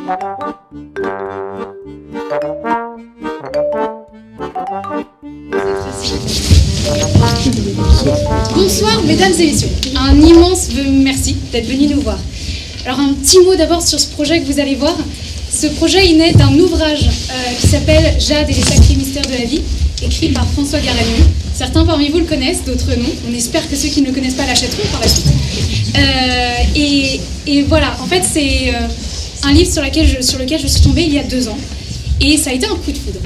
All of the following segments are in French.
Bonsoir mesdames et messieurs, un immense merci d'être venus nous voir. Alors un petit mot d'abord sur ce projet que vous allez voir. Ce projet il naît d'un ouvrage qui s'appelle Jade et les sacrés mystères de la vie, écrit par François Garlamion. Certains parmi vous le connaissent, d'autres non. On espère que ceux qui ne le connaissent pas l'achèteront par la suite. Et voilà, en fait c'est un livre sur lequel je suis tombée il y a 2 ans. Et ça a été un coup de foudre.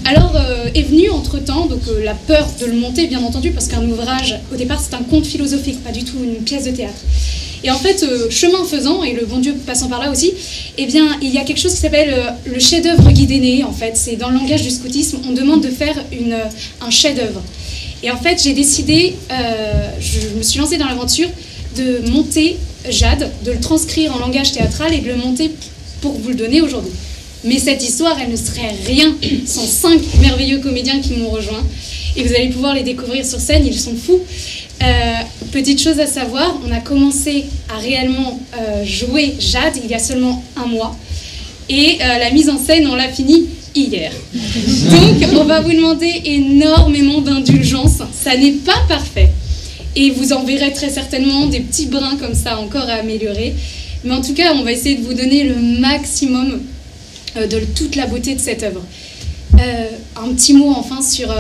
Alors est venue entre-temps la peur de le monter, bien entendu, parce qu'un ouvrage, au départ, c'est un conte philosophique, pas du tout une pièce de théâtre. Et en fait, chemin faisant, et le bon Dieu passant par là aussi, eh bien, il y a quelque chose qui s'appelle le chef-d'œuvre guidé-né, en fait. C'est dans le langage du scoutisme, on demande de faire un chef-d'œuvre. Et en fait, j'ai décidé, je me suis lancée dans l'aventure de monter Jade, de le transcrire en langage théâtral et de le monter pour vous le donner aujourd'hui. Mais cette histoire, elle ne serait rien sans 5 merveilleux comédiens qui m'ont rejoint. Et vous allez pouvoir les découvrir sur scène, ils sont fous. Petite chose à savoir, on a commencé à réellement jouer Jade il y a seulement 1 mois. Et la mise en scène, on l'a fini hier. Donc, on va vous demander énormément d'indulgence. Ça n'est pas parfait. Et vous en verrez très certainement des petits brins comme ça encore à améliorer. Mais en tout cas, on va essayer de vous donner le maximum de toute la beauté de cette œuvre. Un petit mot enfin sur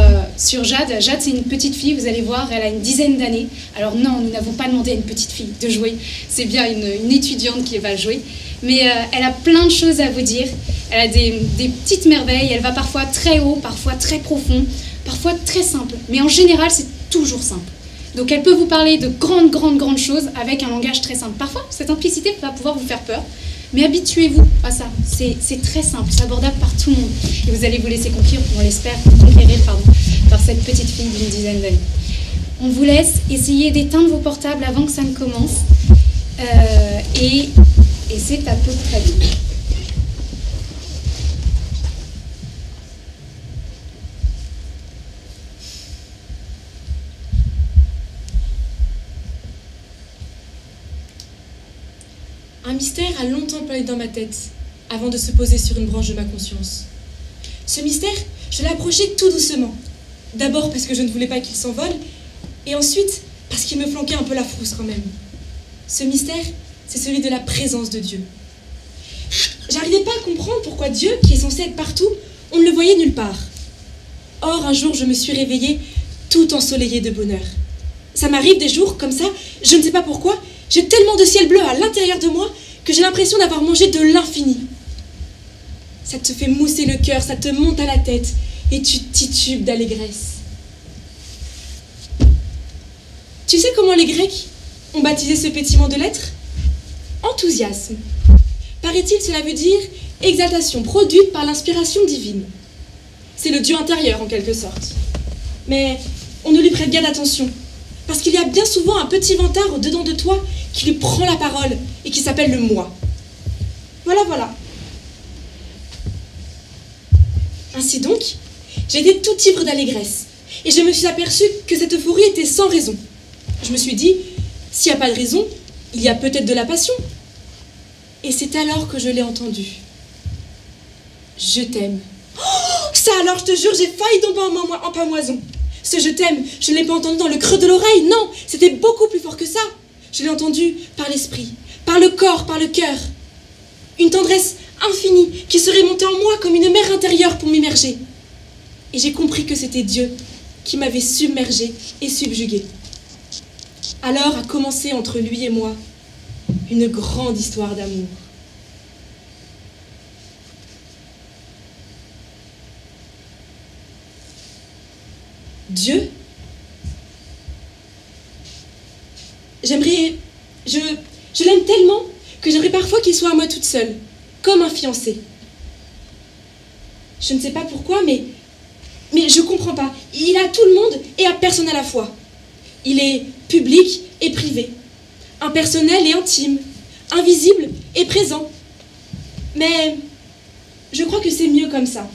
Jade. Jade, c'est une petite fille, vous allez voir, elle a une 10aine d'années. Alors non, nous n'avons pas demandé à une petite fille de jouer, c'est bien une étudiante qui va jouer. Mais elle a plein de choses à vous dire, elle a des petites merveilles, elle va parfois très haut, parfois très profond, parfois très simple. Mais en général, c'est toujours simple. Donc elle peut vous parler de grandes choses avec un langage très simple. Parfois, cette simplicité va pouvoir vous faire peur. Mais habituez-vous à ça, c'est très simple, c'est abordable par tout le monde. Et vous allez vous laisser conquérir, on l'espère, par cette petite fille d'une 10aine d'années. On vous laisse essayer d'éteindre vos portables avant que ça ne commence. Et c'est à peu près tout. Un mystère a longtemps plané dans ma tête, avant de se poser sur une branche de ma conscience. Ce mystère, je l'ai approché tout doucement. D'abord parce que je ne voulais pas qu'il s'envole, et ensuite parce qu'il me flanquait un peu la frousse quand même. Ce mystère, c'est celui de la présence de Dieu. J'arrivais pas à comprendre pourquoi Dieu, qui est censé être partout, on ne le voyait nulle part. Or, un jour, je me suis réveillée tout ensoleillée de bonheur. Ça m'arrive des jours comme ça, je ne sais pas pourquoi, j'ai tellement de ciel bleu à l'intérieur de moi que j'ai l'impression d'avoir mangé de l'infini. Ça te fait mousser le cœur, ça te monte à la tête et tu titubes d'allégresse. Tu sais comment les Grecs ont baptisé ce pétillement de l'être? Enthousiasme. Paraît-il, cela veut dire exaltation produite par l'inspiration divine. C'est le Dieu intérieur en quelque sorte. Mais on ne lui prête guère d'attention. Parce qu'il y a bien souvent un petit vantard au-dedans de toi qui lui prend la parole et qui s'appelle le moi. Voilà. Ainsi donc, j'étais tout ivre d'allégresse et je me suis aperçue que cette euphorie était sans raison. Je me suis dit, s'il n'y a pas de raison, il y a peut-être de la passion. Et c'est alors que je l'ai entendu. Je t'aime. Oh, ça alors, je te jure, j'ai failli tomber en pamoison. Ce je t'aime, je ne l'ai pas entendu dans le creux de l'oreille, non, c'était beaucoup plus fort que ça. Je l'ai entendu par l'esprit, par le corps, par le cœur. Une tendresse infinie qui serait montée en moi comme une mer intérieure pour m'immerger. Et j'ai compris que c'était Dieu qui m'avait submergée et subjuguée. Alors a commencé entre lui et moi une grande histoire d'amour. Dieu, je l'aime tellement que j'aimerais parfois qu'il soit à moi toute seule, comme un fiancé. Je ne sais pas pourquoi, mais je comprends pas. Il a tout le monde et a personne à la fois. Il est public et privé, impersonnel et intime, invisible et présent. Mais je crois que c'est mieux comme ça.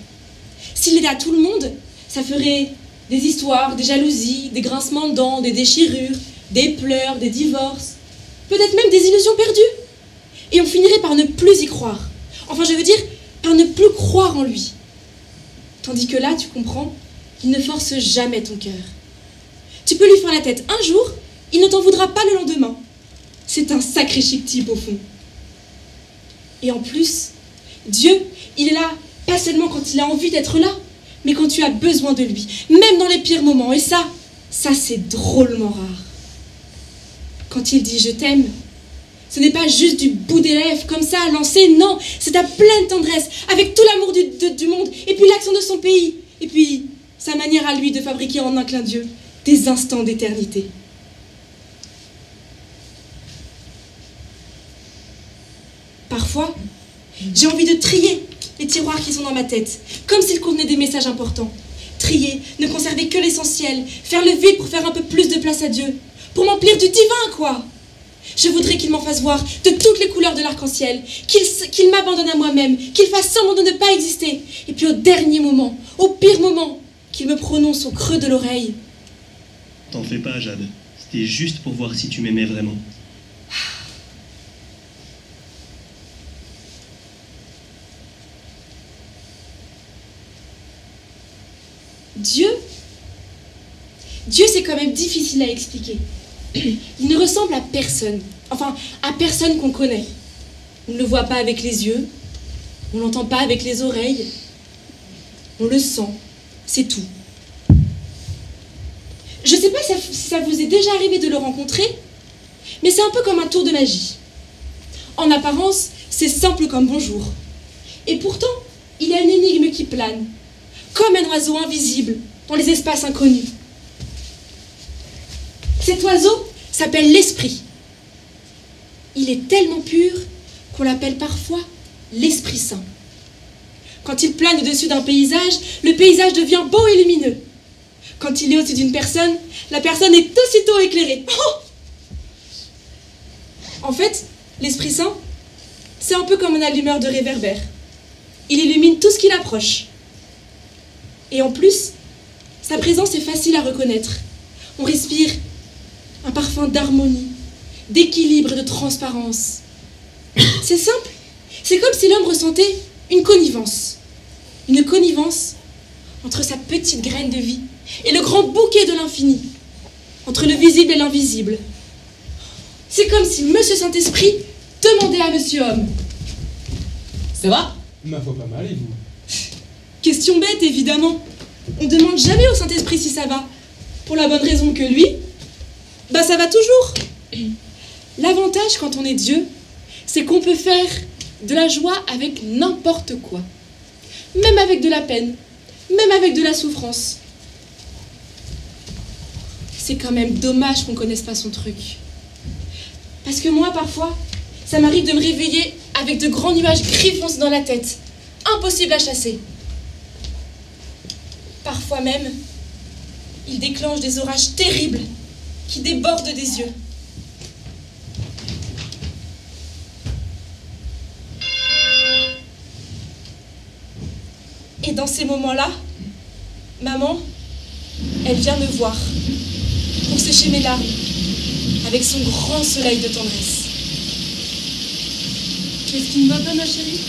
S'il était à tout le monde, ça ferait des histoires, des jalousies, des grincements de dents, des déchirures, des pleurs, des divorces, peut-être même des illusions perdues. Et on finirait par ne plus y croire. Enfin, je veux dire, par ne plus croire en lui. Tandis que là, tu comprends, il ne force jamais ton cœur. Tu peux lui faire la tête un jour, il ne t'en voudra pas le lendemain. C'est un sacré chic type au fond. Et en plus, Dieu, il est là, pas seulement quand il a envie d'être là, mais quand tu as besoin de lui, même dans les pires moments. Et ça c'est drôlement rare. Quand il dit « je t'aime », ce n'est pas juste du bout des lèvres, comme ça, lancé, non, c'est à pleine tendresse, avec tout l'amour du monde, et puis l'accent de son pays, et puis sa manière à lui de fabriquer en un clin d'yeux des instants d'éternité. Parfois, j'ai envie de trier les tiroirs qui sont dans ma tête, comme s'ils contenaient des messages importants. Trier, ne conserver que l'essentiel, faire le vide pour faire un peu plus de place à Dieu, pour m'emplir du divin, quoi. Je voudrais qu'il m'en fasse voir de toutes les couleurs de l'arc-en-ciel, qu'il m'abandonne à moi-même, qu'il fasse semblant de ne pas exister, et puis au dernier moment, au pire moment, qu'il me prononce au creux de l'oreille. T'en fais pas, Jade. C'était juste pour voir si tu m'aimais vraiment. Dieu, c'est quand même difficile à expliquer. Il ne ressemble à personne. Enfin, à personne qu'on connaît. On ne le voit pas avec les yeux. On ne l'entend pas avec les oreilles. On le sent. C'est tout. Je ne sais pas si ça vous est déjà arrivé de le rencontrer, mais c'est un peu comme un tour de magie. En apparence, c'est simple comme bonjour. Et pourtant, il y a une énigme qui plane, comme un oiseau invisible dans les espaces inconnus. Cet oiseau s'appelle l'Esprit. Il est tellement pur qu'on l'appelle parfois l'Esprit Saint. Quand il plane au-dessus d'un paysage, le paysage devient beau et lumineux. Quand il est au-dessus d'une personne, la personne est aussitôt éclairée. Oh! En fait, l'Esprit Saint, c'est un peu comme un allumeur de réverbère. Il illumine tout ce qu'il approche. Et en plus, sa présence est facile à reconnaître. On respire un parfum d'harmonie, d'équilibre et de transparence. C'est simple. C'est comme si l'homme ressentait une connivence. Une connivence entre sa petite graine de vie et le grand bouquet de l'infini. Entre le visible et l'invisible. C'est comme si Monsieur Saint-Esprit demandait à Monsieur Homme. Ça va? Ma foi, pas mal, et vous? Question bête, évidemment. On demande jamais au Saint-Esprit si ça va. Pour la bonne raison que lui, ça va toujours. L'avantage quand on est Dieu, c'est qu'on peut faire de la joie avec n'importe quoi. Même avec de la peine, même avec de la souffrance. C'est quand même dommage qu'on connaisse pas son truc. Parce que moi, parfois, ça m'arrive de me réveiller avec de grands nuages gris foncés dans la tête. Impossible à chasser. Parfois même, il déclenche des orages terribles qui débordent des yeux. Et dans ces moments-là, maman, elle vient me voir pour sécher mes larmes avec son grand soleil de tendresse. Qu'est-ce qui ne va pas, ma chérie?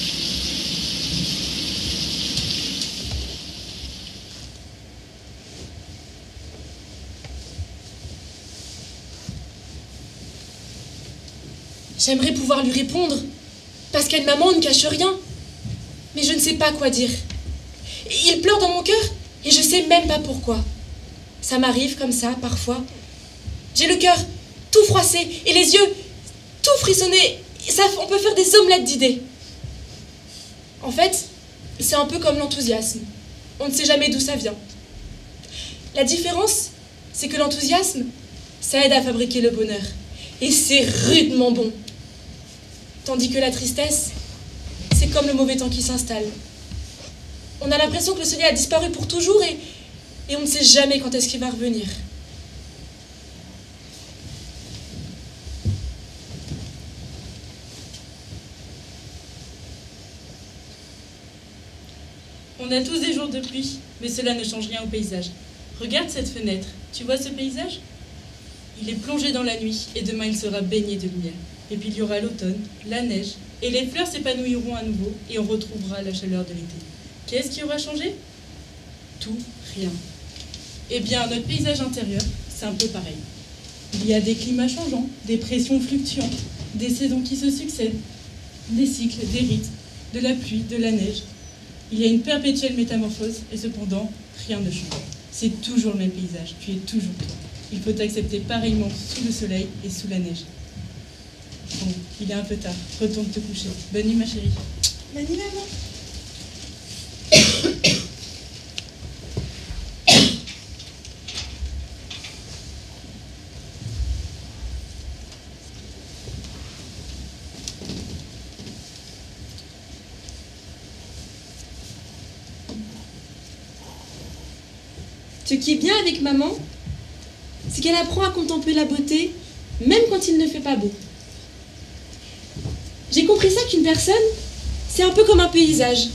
J'aimerais pouvoir lui répondre, parce qu'elle, maman, ne cache rien. Mais je ne sais pas quoi dire. Il pleure dans mon cœur, et je sais même pas pourquoi. Ça m'arrive comme ça, parfois. J'ai le cœur tout froissé, et les yeux tout frissonnés. On peut faire des omelettes d'idées. En fait, c'est un peu comme l'enthousiasme. On ne sait jamais d'où ça vient. La différence, c'est que l'enthousiasme, ça aide à fabriquer le bonheur. Et c'est rudement bon. Tandis que la tristesse, c'est comme le mauvais temps qui s'installe. On a l'impression que le soleil a disparu pour toujours et on ne sait jamais quand est-ce qu'il va revenir. On a tous des jours de pluie, mais cela ne change rien au paysage. Regarde cette fenêtre. Tu vois ce paysage? Il est plongé dans la nuit et demain il sera baigné de lumière. Et puis il y aura l'automne, la neige, et les fleurs s'épanouiront à nouveau, et on retrouvera la chaleur de l'été. Qu'est-ce qui aura changé? Tout, rien. Eh bien, notre paysage intérieur, c'est un peu pareil. Il y a des climats changeants, des pressions fluctuantes, des saisons qui se succèdent, des cycles, des rythmes, de la pluie, de la neige. Il y a une perpétuelle métamorphose, et cependant, rien ne change. C'est toujours le même paysage, tu es toujours toi. Il faut t'accepter pareillement sous le soleil et sous la neige. Bon, il est un peu tard, retourne te coucher. Bonne nuit ma chérie. Bonne nuit maman. Ce qui est bien avec maman, c'est qu'elle apprend à contempler la beauté, même quand il ne fait pas beau. J'ai compris ça qu'une personne, c'est un peu comme un paysage.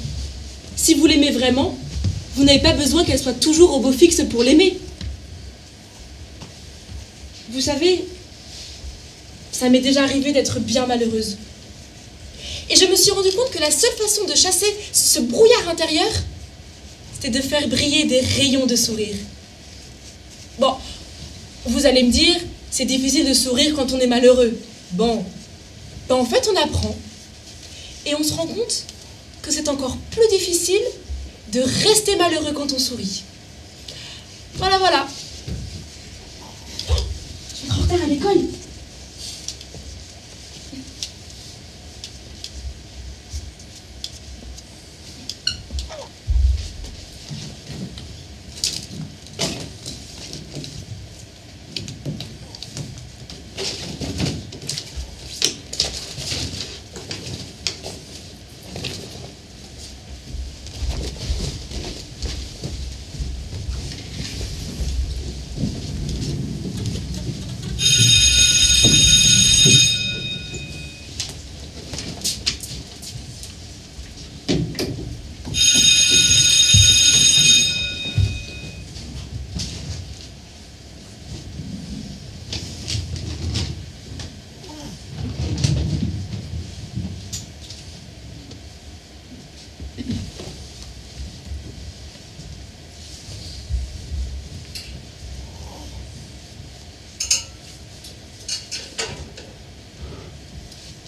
Si vous l'aimez vraiment, vous n'avez pas besoin qu'elle soit toujours au beau fixe pour l'aimer. Vous savez, ça m'est déjà arrivé d'être bien malheureuse. Et je me suis rendu compte que la seule façon de chasser ce brouillard intérieur, c'était de faire briller des rayons de sourire. Bon, vous allez me dire, c'est difficile de sourire quand on est malheureux. Bon, ben en fait on apprend. Et on se rend compte que c'est encore plus difficile de rester malheureux quand on sourit. Voilà, voilà. Oh, je vais être en retard à l'école.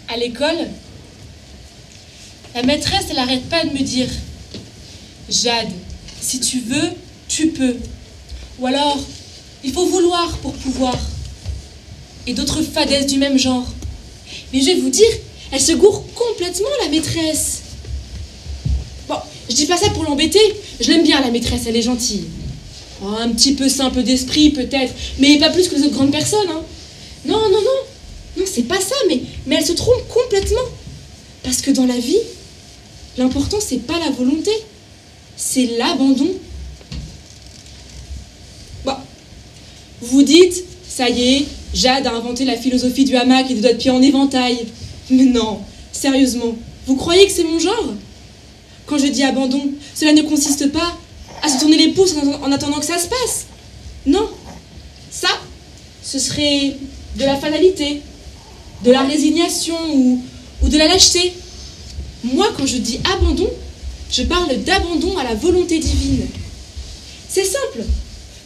À l'école, la maîtresse, elle n'arrête pas de me dire « Jade, si tu veux, tu peux. » Ou alors « Il faut vouloir pour pouvoir. » Et d'autres fadaises du même genre. Mais je vais vous dire, elle se gourre complètement, la maîtresse. Bon, je dis pas ça pour l'embêter. Je l'aime bien, la maîtresse, elle est gentille. Oh, un petit peu simple d'esprit, peut-être, mais pas plus que les autres grandes personnes. Hein. Non, non, non. Non, c'est pas ça, mais elle se trompe complètement. Parce que dans la vie, l'important, c'est pas la volonté, c'est l'abandon. Bon, vous dites, ça y est, Jade a inventé la philosophie du hamac et des doigts de pied en éventail. Mais non, sérieusement, vous croyez que c'est mon genre? Quand je dis abandon, cela ne consiste pas à se tourner les pouces en attendant que ça se passe. Non, ça, ce serait de la fatalité, de la résignation ou de la lâcheté. Moi, quand je dis abandon, je parle d'abandon à la volonté divine. C'est simple.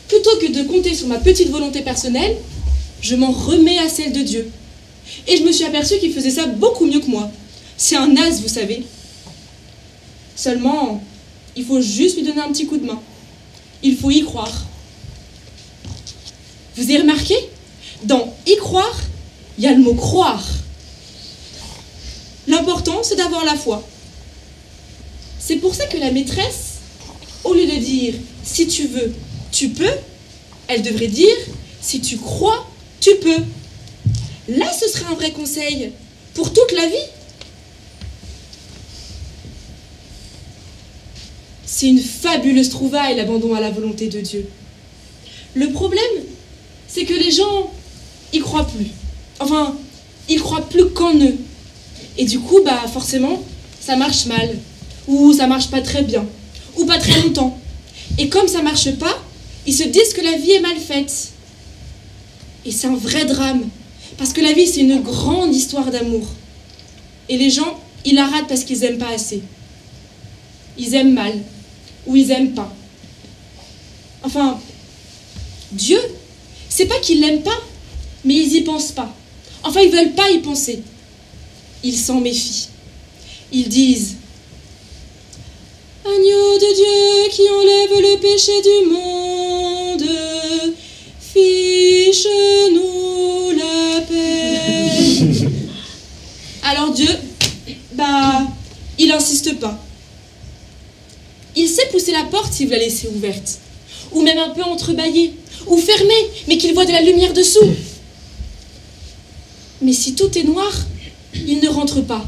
Plutôt que de compter sur ma petite volonté personnelle, je m'en remets à celle de Dieu. Et je me suis aperçue qu'il faisait ça beaucoup mieux que moi. C'est un as, vous savez. Seulement, il faut juste lui donner un petit coup de main. Il faut y croire. Vous avez remarqué? Dans y croire, il y a le mot croire. L'important, c'est d'avoir la foi. C'est pour ça que la maîtresse, au lieu de dire « si tu veux, tu peux », elle devrait dire « si tu crois, tu peux ». Là, ce serait un vrai conseil pour toute la vie. C'est une fabuleuse trouvaille, l'abandon à la volonté de Dieu. Le problème, c'est que les gens y croient plus. Enfin, ils croient plus qu'en eux. Et du coup, forcément, ça marche mal. Ou ça marche pas très bien. Ou pas très longtemps. Et comme ça marche pas, ils se disent que la vie est mal faite. Et c'est un vrai drame. Parce que la vie, c'est une grande histoire d'amour. Et les gens, ils la ratent parce qu'ils n'aiment pas assez. Ils aiment mal, ou ils n'aiment pas. Enfin, Dieu, c'est pas qu'ils l'aiment pas, mais ils y pensent pas. Enfin, ils veulent pas y penser. Ils s'en méfient. Ils disent: Agneau de Dieu qui enlève le péché du monde, fiche-nous la paix. Alors Dieu, il insiste pas. Il sait pousser la porte s'il veut la laisser ouverte, ou même un peu entrebâillée, ou fermée, mais qu'il voit de la lumière dessous. Mais si tout est noir, il ne rentre pas.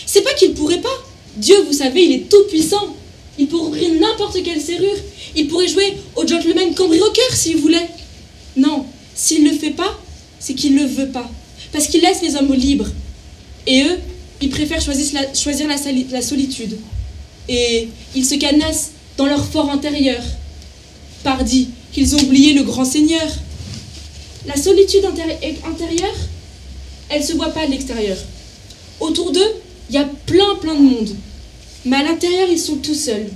C'est pas qu'il pourrait pas. Dieu, vous savez, il est tout puissant. Il pourrait ouvrir n'importe quelle serrure. Il pourrait jouer au gentleman cambrioleur s'il voulait. Non, s'il ne le fait pas, c'est qu'il ne le veut pas. Parce qu'il laisse les hommes libres. Et eux, ils préfèrent choisir la solitude. Et ils se canassent dans leur fort intérieur. Pardi, qu'ils ont oublié le grand Seigneur. La solitude intérieure, elle ne se voit pas de l'extérieur. Autour d'eux, il y a plein de monde. Mais à l'intérieur, ils sont tout seuls.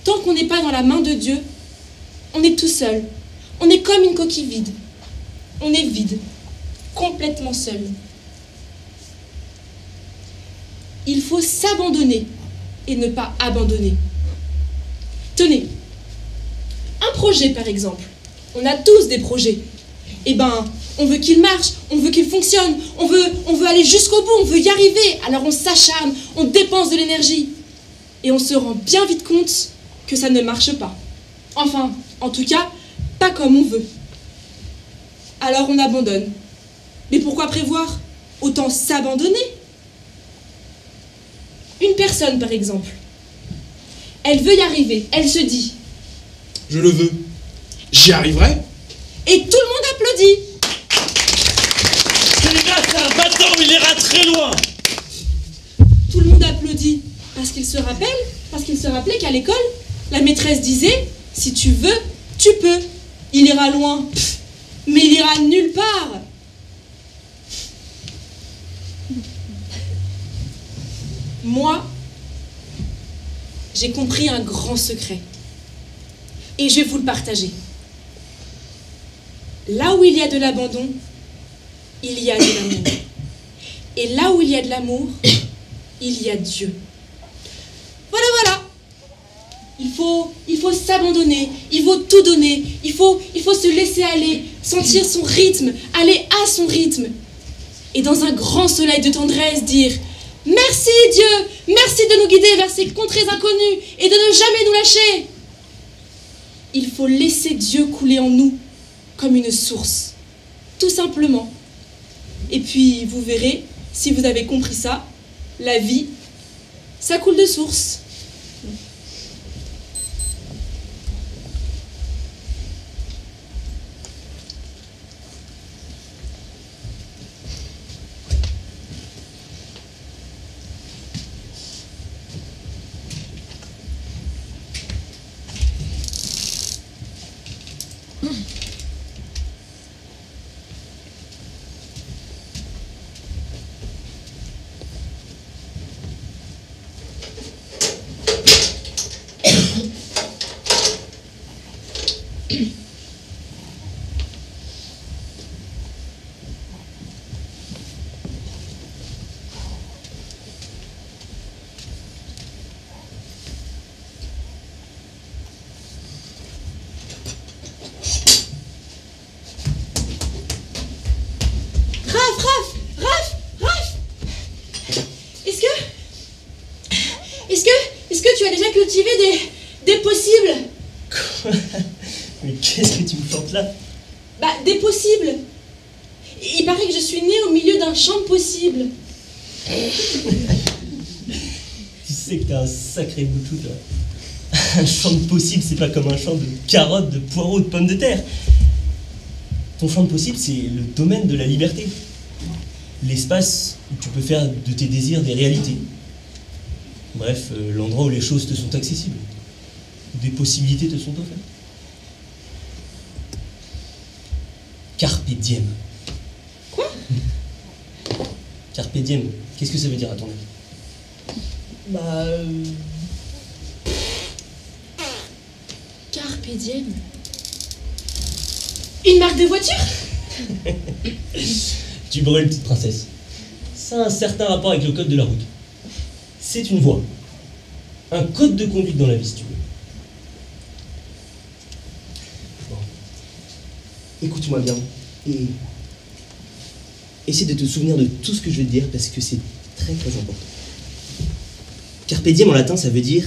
Tant qu'on n'est pas dans la main de Dieu, on est tout seul. On est comme une coquille vide. On est vide, complètement seul. Il faut s'abandonner et ne pas abandonner. Tenez, un projet par exemple. On a tous des projets. Eh ben, on veut qu'il marche, on veut qu'il fonctionne, on veut aller jusqu'au bout, on veut y arriver. Alors on s'acharne, on dépense de l'énergie. Et on se rend bien vite compte que ça ne marche pas. Enfin, en tout cas, pas comme on veut. Alors on abandonne. Mais pourquoi prévoir? Autant s'abandonner. Une personne, par exemple, elle veut y arriver, elle se dit: Je le veux. J'y arriverai. Et tout le monde applaudit. Celui-là, c'est un battant, il ira très loin. Tout le monde applaudit parce qu'il se rappelait qu'à l'école, la maîtresse disait: si tu veux, tu peux. Il ira loin. Mais il ira nulle part. Moi, j'ai compris un grand secret. Et je vais vous le partager. Là où il y a de l'abandon, il y a de l'amour. Et là où il y a de l'amour, il y a Dieu. Voilà. Il faut s'abandonner, il faut tout donner, il faut se laisser aller, sentir son rythme, aller à son rythme. Et dans un grand soleil de tendresse dire: merci Dieu, merci de nous guider vers ces contrées inconnues et de ne jamais nous lâcher. Il faut laisser Dieu couler en nous comme une source, tout simplement. Et puis vous verrez, si vous avez compris ça, la vie, ça coule de source. Est-ce que tu as déjà cultivé des possibles? Quoi? Mais qu'est-ce que tu me chantes là? Des possibles. Il paraît que je suis née au milieu d'un champ de possibles. Tu sais que t'es un sacré boutou, toi. Un champ de possible, c'est pas comme un champ de carottes, de poireaux, de pommes de terre. Ton champ de possible, c'est le domaine de la liberté. L'espace où tu peux faire de tes désirs des réalités. Bref, l'endroit où les choses te sont accessibles. Où des possibilités te sont offertes. Carpe diem. Quoi? Carpe diem, qu'est-ce que ça veut dire à ton avis? Carpe diem. Une marque de voiture? Tu brûles, petite princesse. Ça a un certain rapport avec le code de la route. C'est une voie. Un code de conduite dans la vie, si tu veux. Bon. Écoute-moi bien. Et essaie de te souvenir de tout ce que je vais te dire parce que c'est très très important. Carpe diem en latin, ça veut dire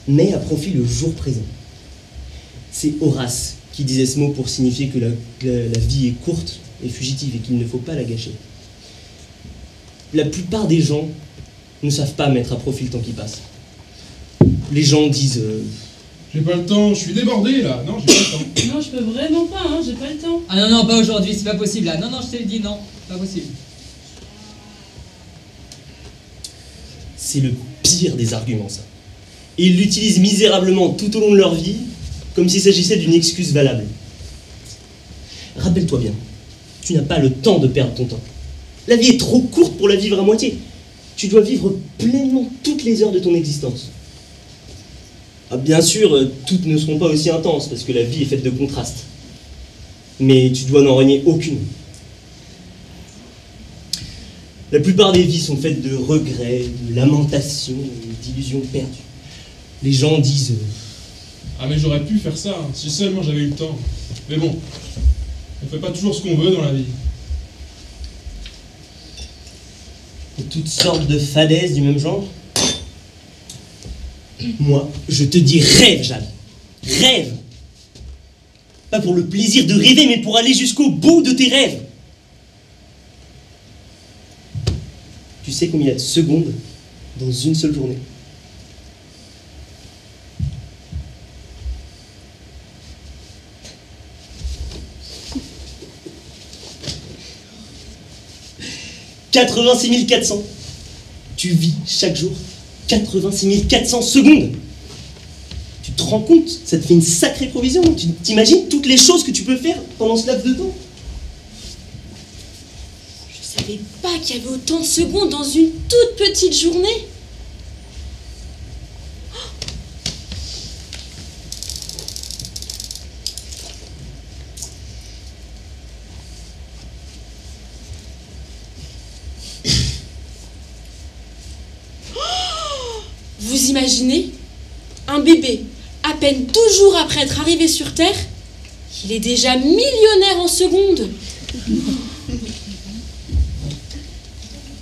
mets à profit le jour présent. C'est Horace qui disait ce mot pour signifier que la vie est courte et fugitive et qu'il ne faut pas la gâcher. La plupart des gens ne savent pas mettre à profit le temps qui passe. Les gens disent J'ai pas le temps, je suis débordé là. Non, j'ai pas le temps. Non, je peux vraiment pas, hein, j'ai pas le temps. Ah non, non, pas aujourd'hui, c'est pas possible là. Non, non, je te le dis, non, pas possible. c'est le pire des arguments, ça. Et ils l'utilisent misérablement tout au long de leur vie, comme s'il s'agissait d'une excuse valable. Rappelle-toi bien, tu n'as pas le temps de perdre ton temps. La vie est trop courte pour la vivre à moitié. Tu dois vivre pleinement toutes les heures de ton existence. Ah, bien sûr, toutes ne seront pas aussi intenses, parce que la vie est faite de contrastes. Mais tu dois n'en renier aucune. La plupart des vies sont faites de regrets, de lamentations, d'illusions perdues. Les gens disent... Ah mais j'aurais pu faire ça, hein, si seulement j'avais eu le temps. Mais bon, on fait pas toujours ce qu'on veut dans la vie. Et toutes sortes de fadaises du même genre. Moi, je te dis rêve, Jeanne. Rêve. Pas pour le plaisir de rêver, mais pour aller jusqu'au bout de tes rêves. Tu sais combien il y a de secondes dans une seule journée? « 86 400. Tu vis chaque jour 86 400 secondes. Tu te rends compte? Ça te fait une sacrée provision. Tu t'imagines toutes les choses que tu peux faire pendant ce laps de temps? Je savais pas qu'il y avait autant de secondes dans une toute petite journée. Vous imaginez? Un bébé, à peine 12 jours après être arrivé sur Terre, il est déjà millionnaire en secondes.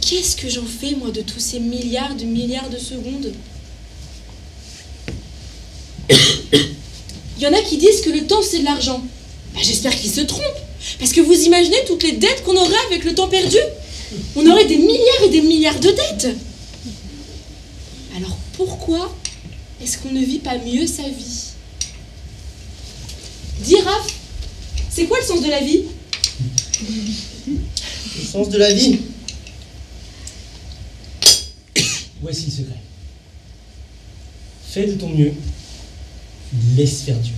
Qu'est-ce que j'en fais, moi, de tous ces milliards de secondes? Il y en a qui disent que le temps, c'est de l'argent. Bah, j'espère qu'ils se trompent. Parce que vous imaginez toutes les dettes qu'on aurait avec le temps perdu? On aurait des milliards et des milliards de dettes. Alors pourquoi est-ce qu'on ne vit pas mieux sa vie? Dis, Raph, c'est quoi le sens de la vie? Le sens de la vie. Voici le secret. Fais de ton mieux. Laisse faire Dieu.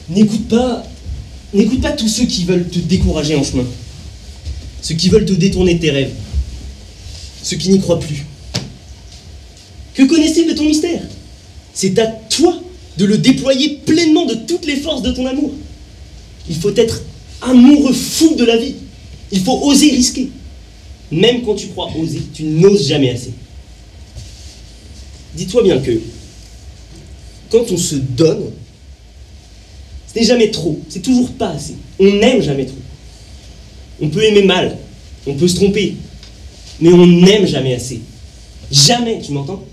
N'écoute pas tous ceux qui veulent te décourager en chemin. Ceux qui veulent te détourner de tes rêves. Ceux qui n'y croient plus. Que connaissent-ils de ton mystère? C'est à toi de le déployer pleinement de toutes les forces de ton amour. Il faut être amoureux fou de la vie. Il faut oser risquer. Même quand tu crois oser, tu n'oses jamais assez. Dis-toi bien que quand on se donne, ce n'est jamais trop, c'est toujours pas assez. On n'aime jamais trop. On peut aimer mal, on peut se tromper, mais on n'aime jamais assez. Jamais, tu m'entends?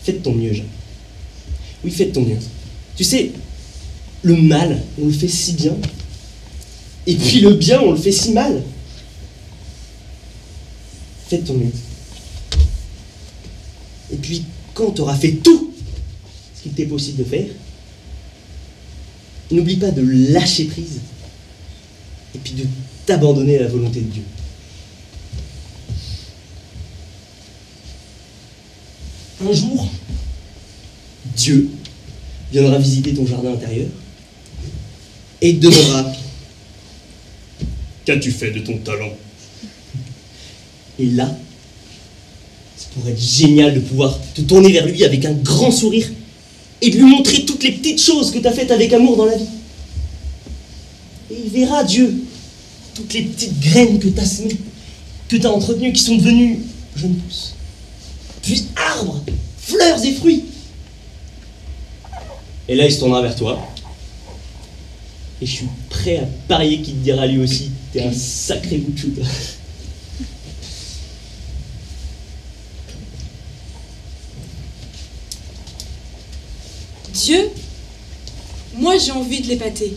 Fais de ton mieux, Jeanne. Oui, fais de ton mieux. Tu sais, le mal, on le fait si bien. Et puis le bien, on le fait si mal. Fais de ton mieux. Et puis, quand tu auras fait tout ce qu'il t'est possible de faire, n'oublie pas de lâcher prise. Et puis de t'abandonner à la volonté de Dieu. Un jour, Dieu viendra visiter ton jardin intérieur et il te demandera « Qu'as-tu fait de ton talent ?» Et là, ça pourrait être génial de pouvoir te tourner vers lui avec un grand sourire et de lui montrer toutes les petites choses que tu as faites avec amour dans la vie. Et il verra, Dieu, toutes les petites graines que tu as semées, que tu as entretenues, qui sont devenues jeunes pousses, puis arbres, fleurs et fruits. Et là, il se tournera vers toi. Et je suis prêt à parier qu'il te dira lui aussi, t'es un sacré bout de chou. Dieu, moi j'ai envie de l'épater.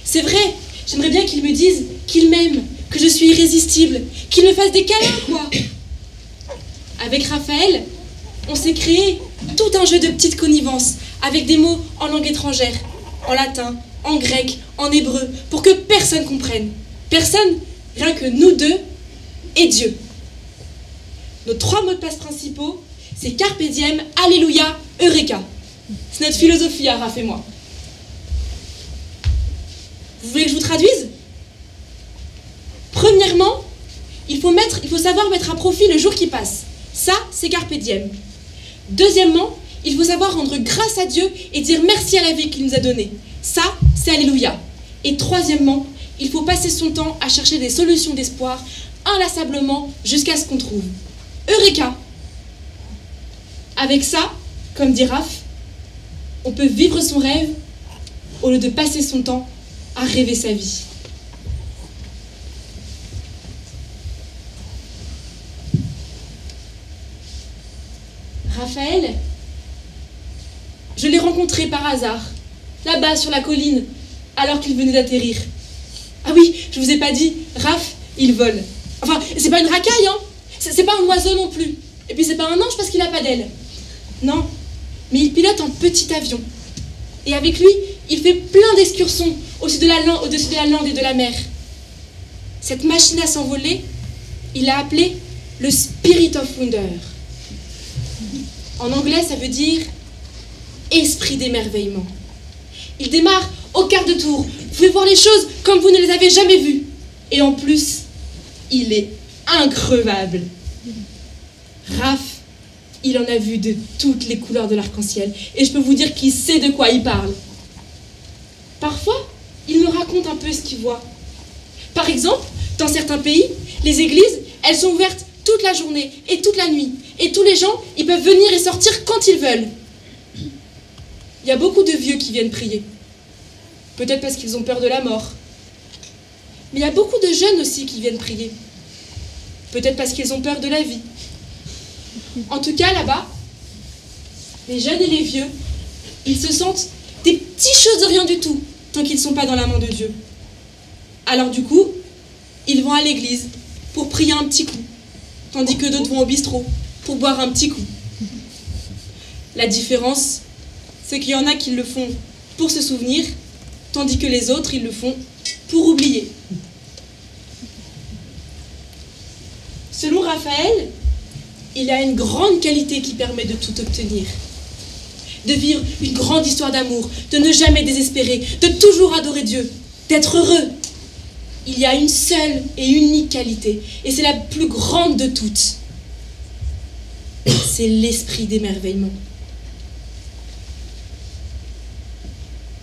C'est vrai, j'aimerais bien qu'il me dise qu'il m'aime, que je suis irrésistible, qu'il me fasse des câlins, quoi. Avec Raphaël, on s'est créé tout un jeu de petites connivences, avec des mots en langue étrangère, en latin, en grec, en hébreu, pour que personne comprenne. Personne, rien que nous deux et Dieu. Nos 3 mots de passe principaux, c'est Carpe Diem, Alléluia, Eureka. C'est notre philosophie à Raph et moi. Vous voulez que je vous traduise? Premièrement, il faut savoir mettre à profit le jour qui passe. Ça, c'est Carpe Diem. Deuxièmement, il faut savoir rendre grâce à Dieu et dire merci à la vie qu'il nous a donnée. Ça, c'est Alléluia. Et troisièmement, il faut passer son temps à chercher des solutions d'espoir inlassablement jusqu'à ce qu'on trouve. Eureka! Avec ça, comme dit Raph, on peut vivre son rêve au lieu de passer son temps à rêver sa vie. Raphaël, je l'ai rencontré par hasard, là-bas sur la colline, alors qu'il venait d'atterrir. Ah oui, je vous ai pas dit, Raph, il vole. Enfin, c'est pas une racaille, hein. C'est pas un oiseau non plus. Et puis c'est pas un ange parce qu'il a pas d'aile. Non, mais il pilote un petit avion. Et avec lui, il fait plein d'excursions au-dessus de la lande et de la mer. Cette machine à s'envoler, il l'a appelée le Spirit of Wonder. En anglais, ça veut dire esprit d'émerveillement. Il démarre au quart de tour. Vous pouvez voir les choses comme vous ne les avez jamais vues. Et en plus, il est increvable. Raph, il en a vu de toutes les couleurs de l'arc-en-ciel. Et je peux vous dire qu'il sait de quoi il parle. Parfois, il me raconte un peu ce qu'il voit. Par exemple, dans certains pays, les églises, elles sont ouvertes toute la journée et toute la nuit. Et tous les gens, ils peuvent venir et sortir quand ils veulent. Il y a beaucoup de vieux qui viennent prier. Peut-être parce qu'ils ont peur de la mort. Mais il y a beaucoup de jeunes aussi qui viennent prier. Peut-être parce qu'ils ont peur de la vie. En tout cas, là-bas, les jeunes et les vieux, ils se sentent des petites choses de rien du tout, tant qu'ils ne sont pas dans la main de Dieu. Alors du coup, ils vont à l'église pour prier un petit coup, tandis que d'autres vont au bistrot pour boire un petit coup. La différence, c'est qu'il y en a qui le font pour se souvenir, tandis que les autres, ils le font pour oublier. Selon Raphaël, il y a une grande qualité qui permet de tout obtenir. De vivre une grande histoire d'amour, de ne jamais désespérer, de toujours adorer Dieu, d'être heureux. Il y a une seule et unique qualité, et c'est la plus grande de toutes. C'est l'esprit d'émerveillement.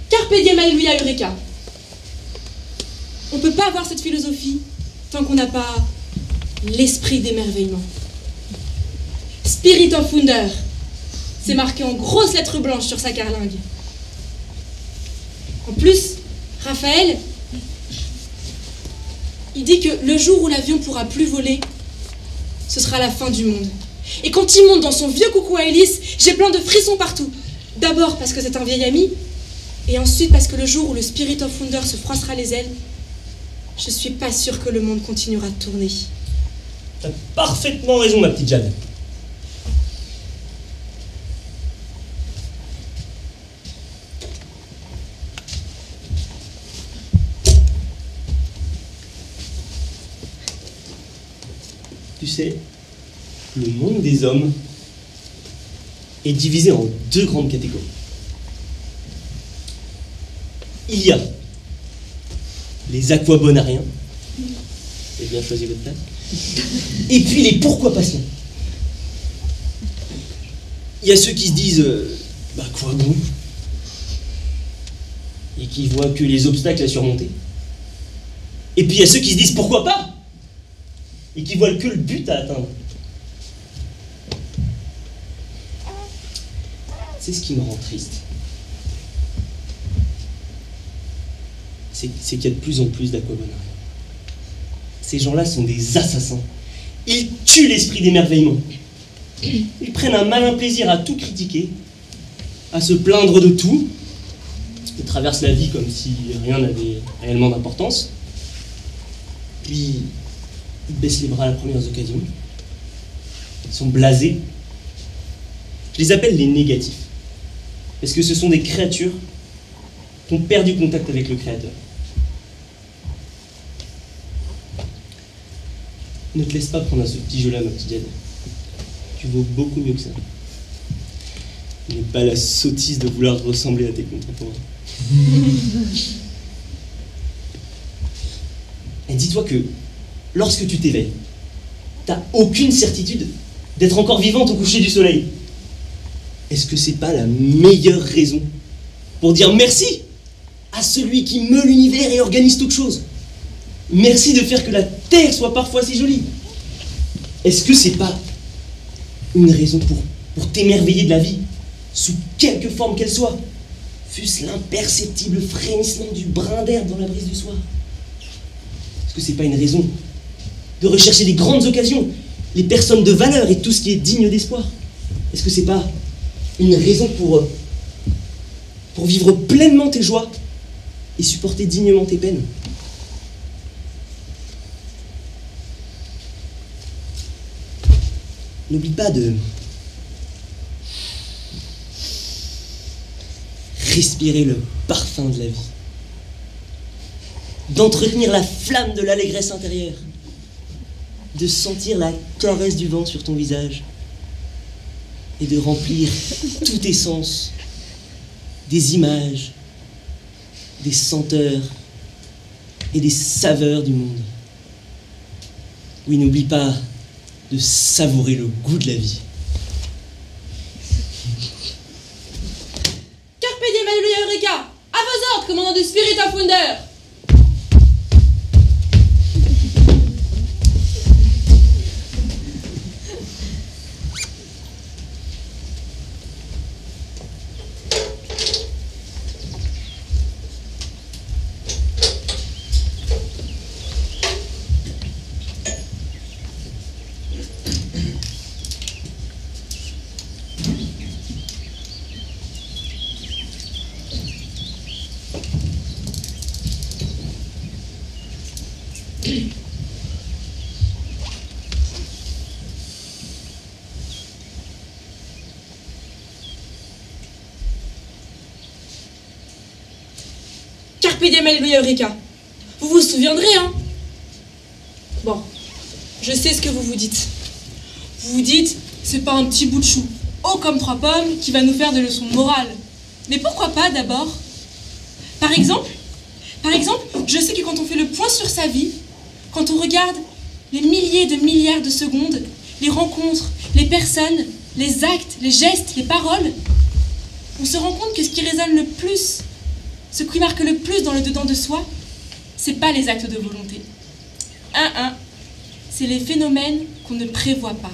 Carpe diem, alléluia, eureka. On ne peut pas avoir cette philosophie tant qu'on n'a pas l'esprit d'émerveillement. Spirit of Wonder, c'est marqué en grosses lettres blanches sur sa carlingue. En plus, Raphaël, il dit que le jour où l'avion pourra plus voler, ce sera la fin du monde. Et quand il monte dans son vieux coucou à hélice, j'ai plein de frissons partout. D'abord parce que c'est un vieil ami, et ensuite parce que le jour où le Spirit of Wonder se froissera les ailes, je suis pas sûre que le monde continuera de tourner. T'as parfaitement raison, ma petite Jade. Tu sais, le monde des hommes est divisé en 2 grandes catégories. Il y a les aquabonariens. Vous avez bien choisi votre place. Et puis les pourquoi patients. Il y a ceux qui se disent quoi bon, et qui voient que les obstacles à surmonter. Et puis il y a ceux qui se disent pourquoi pas, et qui voient que le but à atteindre. C'est ce qui me rend triste. C'est qu'il y a de plus en plus d'aquabonariens. Ces gens-là sont des assassins. Ils tuent l'esprit d'émerveillement. Ils prennent un malin plaisir à tout critiquer, à se plaindre de tout. Ils traversent la vie comme si rien n'avait réellement d'importance. Puis, ils baissent les bras à la première occasion. Ils sont blasés. Je les appelle les négatifs. Parce que ce sont des créatures qui ont perdu contact avec le Créateur. Ne te laisse pas prendre à ce petit jeu-là, ma petite Jade. Tu vaux beaucoup mieux que ça. N'aie pas la sottise de vouloir ressembler à tes contemporains. Et dis-toi que, lorsque tu t'éveilles, t'as aucune certitude d'être encore vivante au coucher du soleil. Est-ce que c'est pas la meilleure raison pour dire merci à celui qui meut l'univers et organise toute chose? Merci de faire que la terre soit parfois si jolie. Est-ce que c'est pas une raison pour t'émerveiller de la vie, sous quelque forme qu'elle soit, fût-ce l'imperceptible frémissement du brin d'herbe dans la brise du soir? Est-ce que c'est pas une raison de rechercher les grandes occasions, les personnes de valeur et tout ce qui est digne d'espoir? Est-ce que c'est pas une raison pour vivre pleinement tes joies et supporter dignement tes peines? N'oublie pas de respirer le parfum de la vie, d'entretenir la flamme de l'allégresse intérieure, de sentir la caresse du vent sur ton visage et de remplir tous tes sens des images, des senteurs et des saveurs du monde. Oui, n'oublie pas de savourer le goût de la vie. Carpe diem, alléluia, eureka! À vos ordres, commandant du Spirit of Wonder! Carpe diem, alléluia, eureka! Vous vous souviendrez, hein? Bon, je sais ce que vous vous dites. Vous vous dites, c'est pas un petit bout de chou, haut comme 3 pommes, qui va nous faire des leçons morales. Mais pourquoi pas d'abord? Par exemple, je sais que quand on fait le point sur sa vie, quand on regarde les milliers de milliards de secondes, les rencontres, les personnes, les actes, les gestes, les paroles, on se rend compte que ce qui résonne le plus, ce qui marque le plus dans le dedans de soi, c'est pas les actes de volonté. C'est les phénomènes qu'on ne prévoit pas,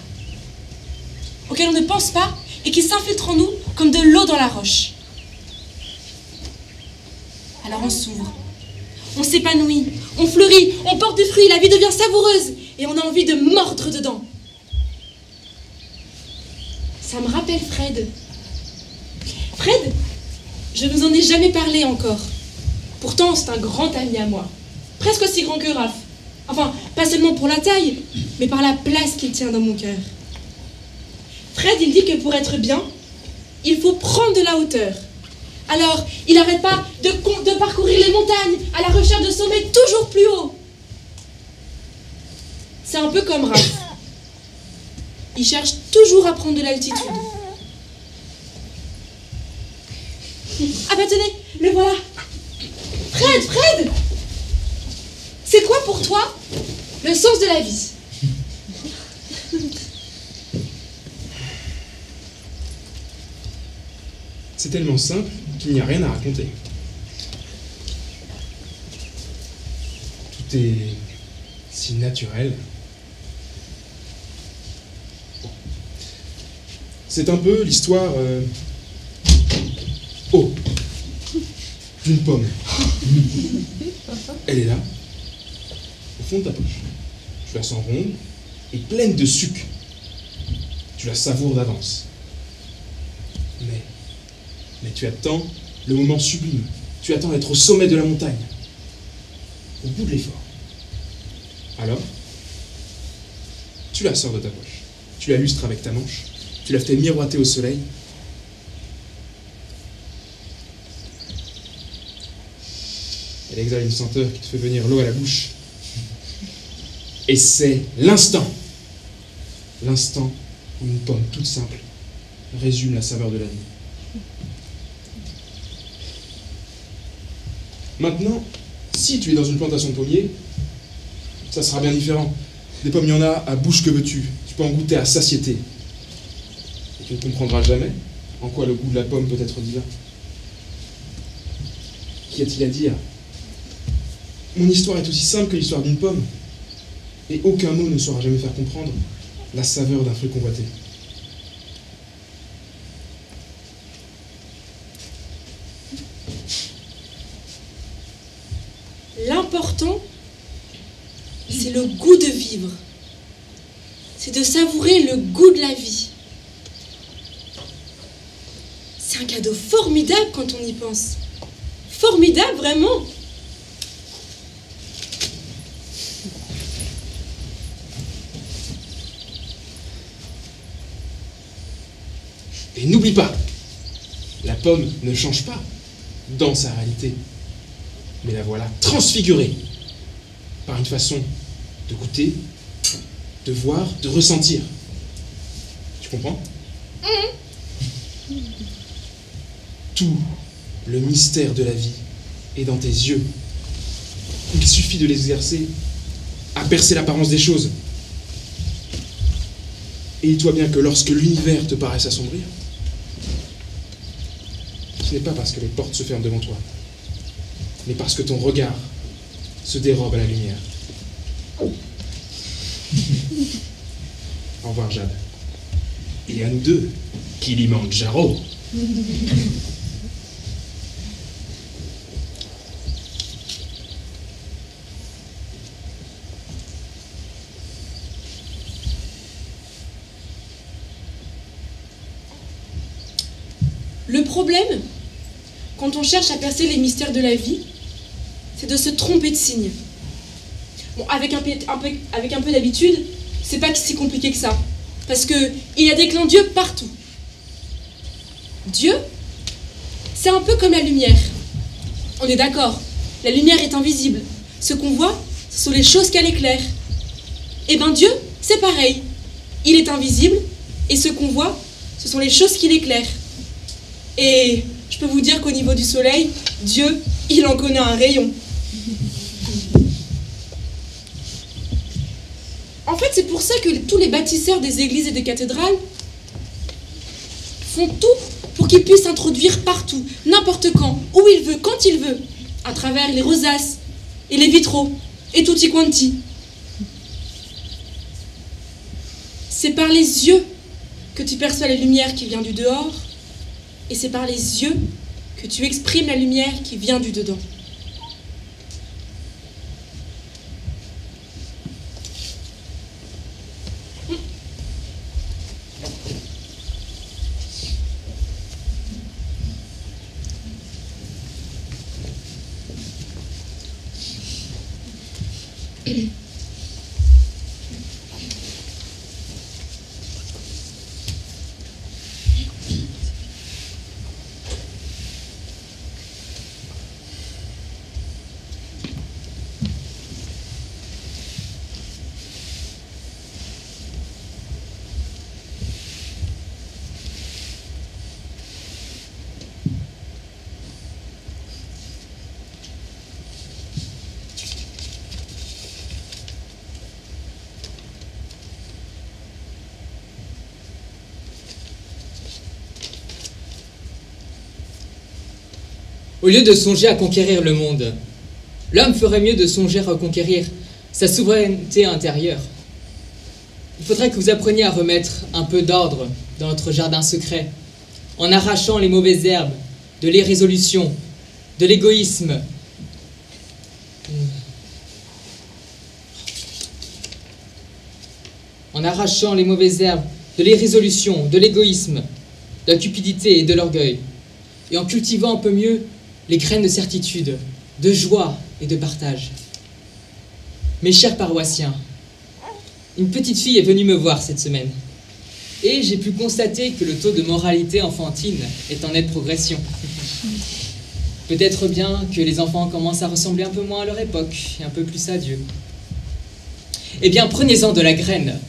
auxquels on ne pense pas et qui s'infiltrent en nous comme de l'eau dans la roche. Alors on s'ouvre, on s'épanouit, on fleurit, on porte des fruits, la vie devient savoureuse et on a envie de mordre dedans. Ça me rappelle Fred. Fred, je ne vous en ai jamais parlé encore. Pourtant, c'est un grand ami à moi. Presque aussi grand que Raph. Enfin, pas seulement pour la taille, mais par la place qu'il tient dans mon cœur. Fred, il dit que pour être bien, il faut prendre de la hauteur. Alors, il n'arrête pas de parcourir les montagnes à la recherche de sommets toujours plus hauts. C'est un peu comme Raph. Il cherche toujours à prendre de l'altitude. Ah bah tenez, le voilà. Fred! pour toi le sens de la vie? C'est tellement simple qu'il n'y a rien à raconter. Tout est si naturel. C'est un peu l'histoire d'une pomme. Elle est là, au fond de ta poche. Tu la sens ronde et pleine de sucre. Tu la savoures d'avance. Mais tu attends le moment sublime. Tu attends d'être au sommet de la montagne, au bout de l'effort. Alors, tu la sors de ta poche. Tu la lustres avec ta manche. Tu la fais miroiter au soleil. Elle exhale une senteur qui te fait venir l'eau à la bouche. Et c'est l'instant où une pomme toute simple résume la saveur de la vie. Maintenant, si tu es dans une plantation de pommiers, ça sera bien différent. Des pommes, il y en a à bouche que veux-tu. Tu peux en goûter à satiété. Et tu ne comprendras jamais en quoi le goût de la pomme peut être divin. Qu'y a-t-il à dire? Mon histoire est aussi simple que l'histoire d'une pomme. Et aucun mot ne saura jamais faire comprendre la saveur d'un fruit convoité. L'important, c'est le goût de vivre. C'est de savourer le goût de la vie. C'est un cadeau formidable quand on y pense. Formidable, vraiment. Et n'oublie pas, la pomme ne change pas dans sa réalité, mais la voilà transfigurée par une façon de goûter, de voir, de ressentir. Tu comprends? Tout le mystère de la vie est dans tes yeux. Il suffit de les exercer à percer l'apparence des choses. Et dis-toi bien que lorsque l'univers te paraît s'assombrir, ce n'est pas parce que les portes se ferment devant toi, mais parce que ton regard se dérobe à la lumière. Au revoir, Jade. Et à nous deux, Kilimanjaro. Le problème, quand on cherche à percer les mystères de la vie, c'est de se tromper de signe. Bon, avec un peu d'habitude, c'est pas si compliqué que ça. Parce qu'il y a des clins d'yeux partout. Dieu, c'est un peu comme la lumière. On est d'accord, la lumière est invisible. Ce qu'on voit, ce sont les choses qu'elle éclaire. Eh bien Dieu, c'est pareil. Il est invisible, et ce qu'on voit, ce sont les choses qu'il éclaire. Et je peux vous dire qu'au niveau du soleil, Dieu, il en connaît un rayon. En fait, c'est pour ça que tous les bâtisseurs des églises et des cathédrales font tout pour qu'il puisse s'introduire partout, n'importe quand, où il veut, quand il veut, à travers les rosaces et les vitraux et tutti quanti. C'est par les yeux que tu perçois la lumière qui vient du dehors, et c'est par les yeux que tu exprimes la lumière qui vient du dedans. Au lieu de songer à conquérir le monde, l'homme ferait mieux de songer à reconquérir sa souveraineté intérieure. Il faudrait que vous appreniez à remettre un peu d'ordre dans notre jardin secret, en arrachant les mauvaises herbes, de l'irrésolution, de l'égoïsme. En arrachant les mauvaises herbes, de l'irrésolution, de l'égoïsme, de la cupidité et de l'orgueil, et en cultivant un peu mieux les graines de certitude, de joie et de partage. Mes chers paroissiens, une petite fille est venue me voir cette semaine, et j'ai pu constater que le taux de moralité enfantine est en nette progression. Peut-être bien que les enfants commencent à ressembler un peu moins à leur époque, et un peu plus à Dieu. Eh bien, prenez-en de la graine.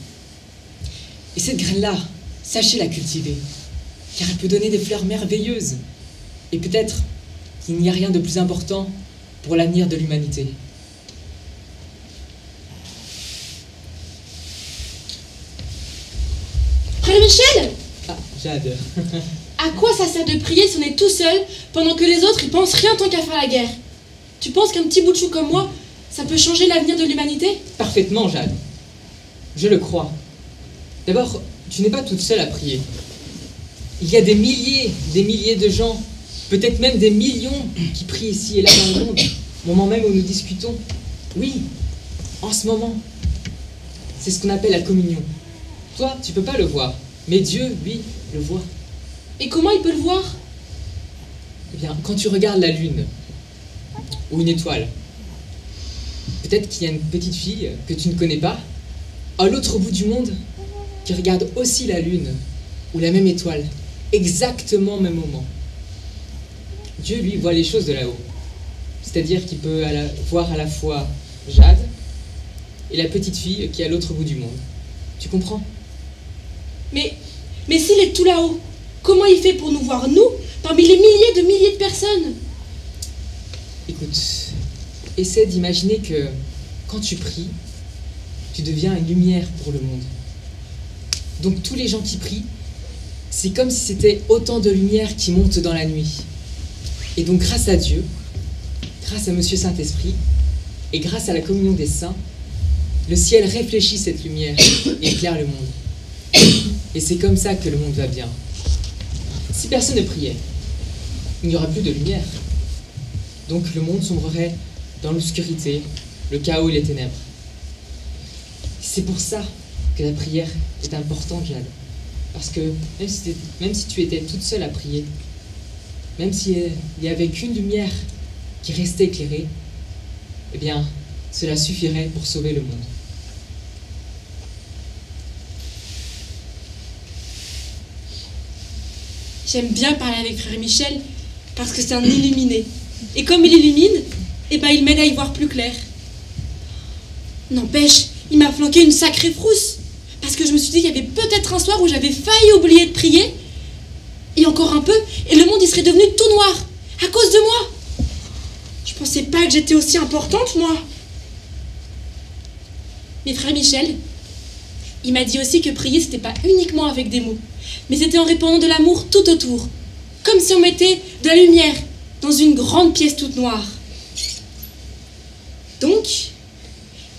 Et cette graine-là, sachez la cultiver, car elle peut donner des fleurs merveilleuses. Et peut-être qu'il n'y a rien de plus important pour l'avenir de l'humanité. Frère Michel, Ah, Jade. à quoi ça sert de prier si on est tout seul pendant que les autres ils pensent rien tant qu'à faire la guerre? Tu penses qu'un petit bout de chou comme moi, ça peut changer l'avenir de l'humanité? Parfaitement, Jade. Je le crois. D'abord, tu n'es pas toute seule à prier. Il y a des milliers de gens, peut-être même des millions, qui prient ici et là dans le monde, au moment même où nous discutons. Oui, en ce moment. C'est ce qu'on appelle la communion. Toi, tu peux pas le voir, mais Dieu, lui, le voit. Et comment il peut le voir? Eh bien, quand tu regardes la lune, ou une étoile, peut-être qu'il y a une petite fille que tu ne connais pas, à l'autre bout du monde, qui regarde aussi la lune, ou la même étoile, exactement au même moment. Dieu, lui, voit les choses de là-haut. C'est-à-dire qu'il peut voir à la fois Jade et la petite fille qui est à l'autre bout du monde. Tu comprends? Mais s'il est tout là-haut, comment il fait pour nous voir, nous, parmi les milliers de personnes? Écoute, essaie d'imaginer que quand tu pries, tu deviens une lumière pour le monde. Donc tous les gens qui prient, c'est comme si c'était autant de lumière qui monte dans la nuit. Et donc grâce à Dieu, grâce à Monsieur Saint-Esprit, et grâce à la communion des saints, le ciel réfléchit cette lumière et éclaire le monde. Et c'est comme ça que le monde va bien. Si personne ne priait, il n'y aura plus de lumière. Donc le monde sombrerait dans l'obscurité, le chaos et les ténèbres. C'est pour ça que la prière est importante, Jade. Parce que même si tu étais toute seule à prier, même s'il n'y avait qu'une lumière qui restait éclairée, eh bien, cela suffirait pour sauver le monde. J'aime bien parler avec frère Michel parce que c'est un illuminé. Et comme il illumine, eh ben il m'aide à y voir plus clair. N'empêche, il m'a flanqué une sacrée frousse. Parce que je me suis dit qu'il y avait peut-être un soir où j'avais failli oublier de prier. Et encore un peu, et le monde il serait devenu tout noir. À cause de moi. Je pensais pas que j'étais aussi importante, moi. Mais frère Michel, il m'a dit aussi que prier, c'était pas uniquement avec des mots, mais c'était en répandant de l'amour tout autour. Comme si on mettait de la lumière dans une grande pièce toute noire. Donc,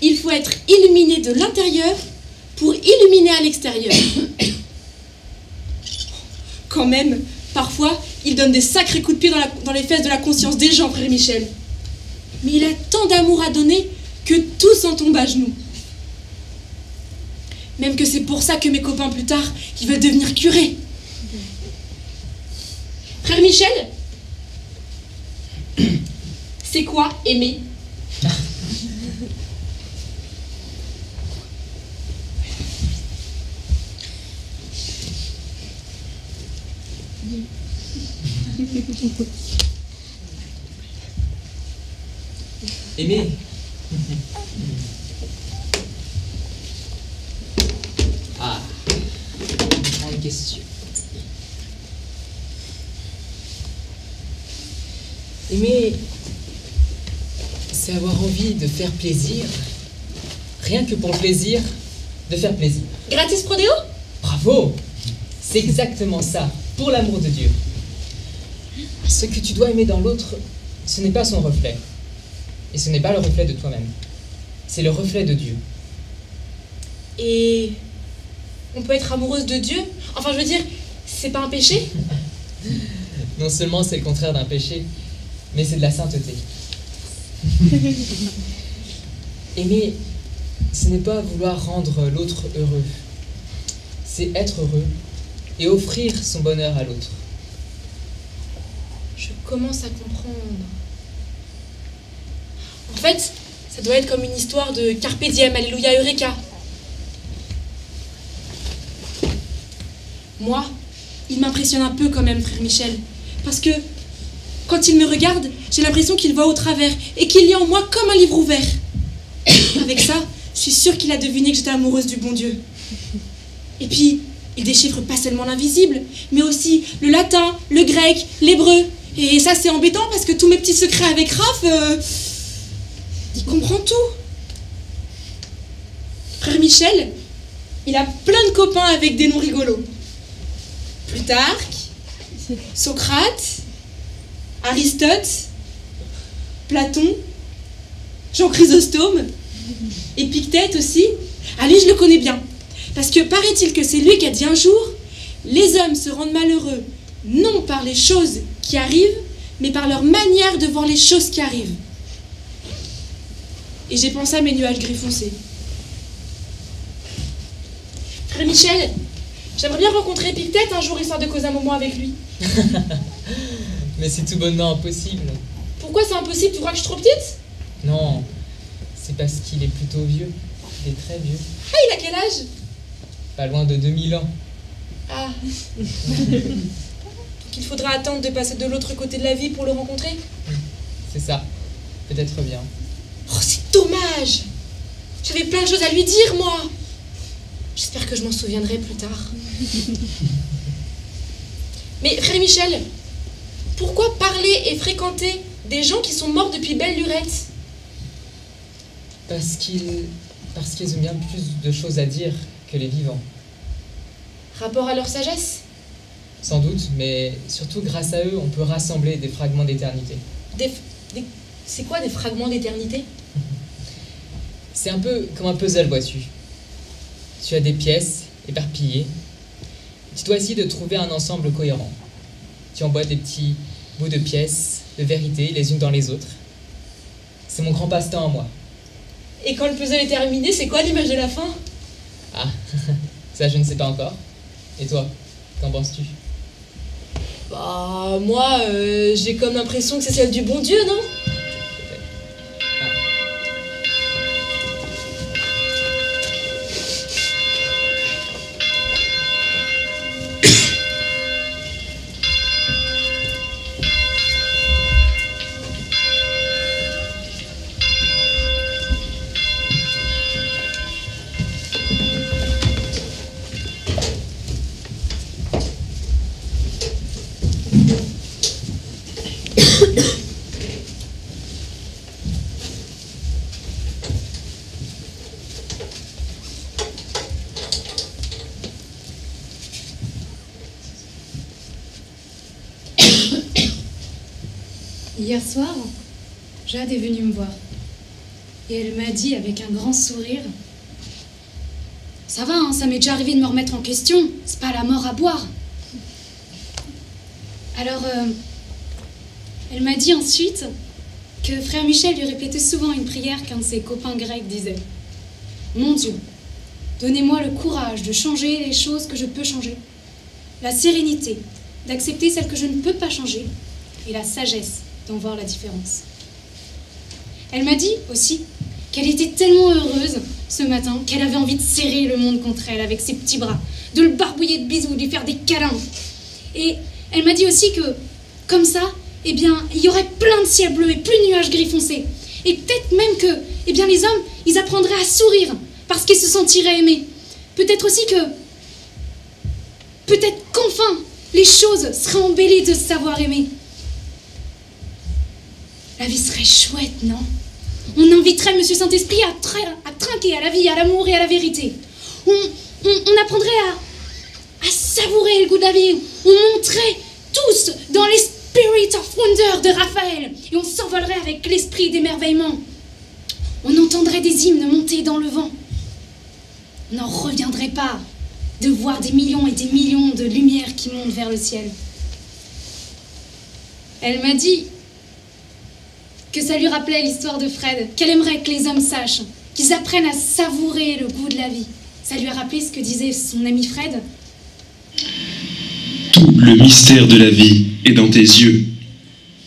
il faut être illuminé de l'intérieur pour illuminer à l'extérieur. Quand même, parfois, il donne des sacrés coups de pied dans les fesses de la conscience des gens, frère Michel. Mais il a tant d'amour à donner que tous en tombent à genoux. Même que c'est pour ça que mes copains plus tard, ils veulent devenir curés. Frère Michel, c'est quoi aimer? Aimer. Ah, grande question. Aimer, c'est avoir envie de faire plaisir, rien que pour le plaisir de faire plaisir. Gratis prodéo? Bravo! C'est exactement ça, pour l'amour de Dieu. Ce que tu dois aimer dans l'autre, ce n'est pas son reflet. Et ce n'est pas le reflet de toi-même. C'est le reflet de Dieu. Et on peut être amoureuse de Dieu? Enfin, je veux dire, c'est pas un péché? Non seulement c'est le contraire d'un péché, mais c'est de la sainteté. Aimer, ce n'est pas vouloir rendre l'autre heureux. C'est être heureux et offrir son bonheur à l'autre. Je commence à comprendre. En fait, ça doit être comme une histoire de Carpe Diem, Alléluia, Eureka. Moi, il m'impressionne un peu quand même, frère Michel. Parce que, quand il me regarde, j'ai l'impression qu'il voit au travers et qu'il lit en moi comme un livre ouvert. Avec ça, je suis sûre qu'il a deviné que j'étais amoureuse du bon Dieu. Et puis, il déchiffre pas seulement l'invisible, mais aussi le latin, le grec, l'hébreu. Et ça, c'est embêtant parce que tous mes petits secrets avec Raph, il comprend tout. Frère Michel, il a plein de copains avec des noms rigolos. Plutarque, Socrate, Aristote, Platon, Jean Chrysostome, Épictète aussi. Ah, lui, je le connais bien. Parce que paraît-il que c'est lui qui a dit un jour « Les hommes se rendent malheureux non par les choses qui arrivent, mais par leur manière de voir les choses qui arrivent. » Et j'ai pensé à mes nuages gris foncé. Frère Michel, j'aimerais bien rencontrer Épictète un jour, histoire de causer un moment avec lui. Mais c'est tout bonnement impossible. Pourquoi c'est impossible? Tu crois que je suis trop petite? Non, c'est parce qu'il est plutôt vieux. Il est très vieux. Ah, il a quel âge? Pas loin de 2000 ans. Ah. Donc il faudra attendre de passer de l'autre côté de la vie pour le rencontrer? C'est ça. Peut-être bien. Oh, c'est dommage! J'avais plein de choses à lui dire, moi! J'espère que je m'en souviendrai plus tard. Mais frère Michel, pourquoi parler et fréquenter des gens qui sont morts depuis belle lurette? Parce qu'ils ont bien plus de choses à dire que les vivants. Rapport à leur sagesse? Sans doute, mais surtout grâce à eux, on peut rassembler des fragments d'éternité. C'est quoi des fragments d'éternité? C'est un peu comme un puzzle, vois-tu. Tu as des pièces éparpillées. Tu dois essayer de trouver un ensemble cohérent. Tu emboîtes des petits bouts de pièces, de vérité, les unes dans les autres. C'est mon grand passe-temps à moi. Et quand le puzzle est terminé, c'est quoi l'image de la fin? Ah, ça je ne sais pas encore. Et toi, qu'en penses-tu? Bah, moi, j'ai comme l'impression que c'est celle du bon Dieu, non? Hier soir, Jade est venue me voir. Et elle m'a dit avec un grand sourire « Ça va, hein, ça m'est déjà arrivé de me remettre en question. C'est pas la mort à boire. » Alors, elle m'a dit ensuite que frère Michel lui répétait souvent une prière qu'un de ses copains grecs disait. « Mon Dieu, donnez-moi le courage de changer les choses que je peux changer, la sérénité d'accepter celles que je ne peux pas changer et la sagesse d'en voir la différence. » Elle m'a dit aussi qu'elle était tellement heureuse ce matin qu'elle avait envie de serrer le monde contre elle avec ses petits bras, de le barbouiller de bisous, de lui faire des câlins. Et elle m'a dit aussi que, comme ça, eh bien, il y aurait plein de ciel bleu et plus de nuages gris foncés. Et peut-être même que, eh bien, les hommes, ils apprendraient à sourire parce qu'ils se sentiraient aimés. Peut-être aussi que, peut-être qu'enfin, les choses seraient embellies de se savoir aimer. La vie serait chouette, non? On inviterait Monsieur Saint-Esprit à trinquer à la vie, à l'amour et à la vérité. On apprendrait à savourer le goût de la vie. On monterait tous dans l'espérance Spirit of Wonder de Raphaël et on s'envolerait avec l'esprit d'émerveillement. On entendrait des hymnes monter dans le vent. On n'en reviendrait pas de voir des millions et des millions de lumières qui montent vers le ciel. Elle m'a dit que ça lui rappelait l'histoire de Fred, qu'elle aimerait que les hommes sachent, qu'ils apprennent à savourer le goût de la vie. Ça lui a rappelé ce que disait son ami Fred. Tout le mystère de la vie est dans tes yeux.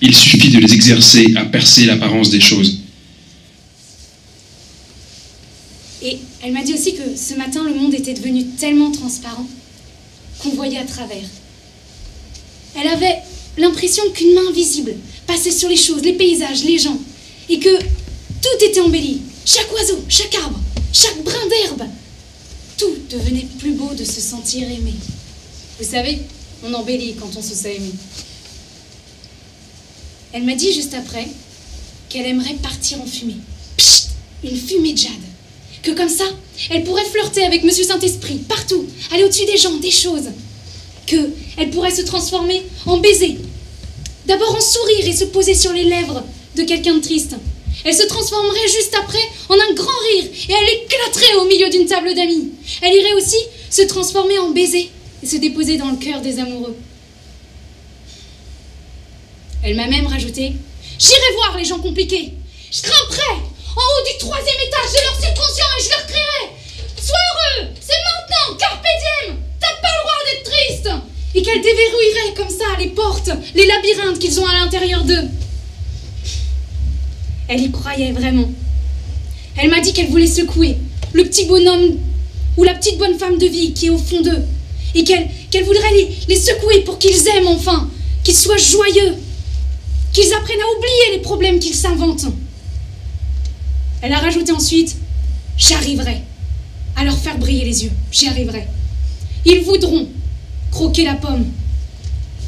Il suffit de les exercer à percer l'apparence des choses. Et elle m'a dit aussi que ce matin, le monde était devenu tellement transparent qu'on voyait à travers. Elle avait l'impression qu'une main invisible passait sur les choses, les paysages, les gens, et que tout était embelli. Chaque oiseau, chaque arbre, chaque brin d'herbe. Tout devenait plus beau de se sentir aimé. Vous savez, on embellit quand on se sait aimer. Elle m'a dit juste après qu'elle aimerait partir en fumée. Psst, une fumée de jade. Que comme ça, elle pourrait flirter avec Monsieur Saint-Esprit, partout, aller au-dessus des gens, des choses. Qu'elle pourrait se transformer en baiser. D'abord en sourire et se poser sur les lèvres de quelqu'un de triste. Elle se transformerait juste après en un grand rire et elle éclaterait au milieu d'une table d'amis. Elle irait aussi se transformer en baiser et se déposer dans le cœur des amoureux. Elle m'a même rajouté « J'irai voir les gens compliqués. Je grimperai en haut du 3e étage de leur subconscient et je leur crierai « Sois heureux, c'est maintenant, carpe diem, t'as pas le droit d'être triste !» Et qu'elle déverrouillerait comme ça les portes, les labyrinthes qu'ils ont à l'intérieur d'eux. Elle y croyait vraiment. Elle m'a dit qu'elle voulait secouer le petit bonhomme ou la petite bonne femme de vie qui est au fond d'eux. Et qu'elle voudrait les secouer pour qu'ils aiment enfin, qu'ils soient joyeux, qu'ils apprennent à oublier les problèmes qu'ils s'inventent. Elle a rajouté ensuite « J'arriverai à leur faire briller les yeux, j'y arriverai. Ils voudront croquer la pomme.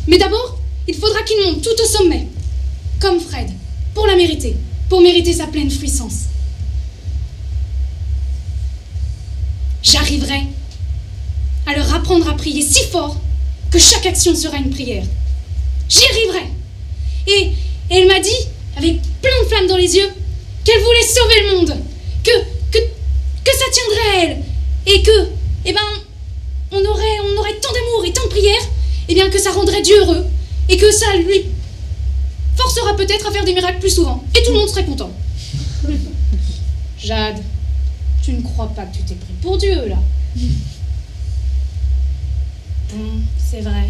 Mais d'abord, il faudra qu'ils montent tout au sommet, comme Fred, pour la mériter, pour mériter sa pleine jouissance. J'arriverai à leur apprendre à prier si fort que chaque action sera une prière. J'y arriverai. Et elle m'a dit, avec plein de flammes dans les yeux, qu'elle voulait sauver le monde, que ça tiendrait à elle, et que, on aurait tant d'amour et tant de prières, et bien que ça rendrait Dieu heureux, et que ça lui forcera peut-être à faire des miracles plus souvent, et tout le monde serait content. Jade, tu ne crois pas que tu t'es pris pour Dieu, là? C'est vrai.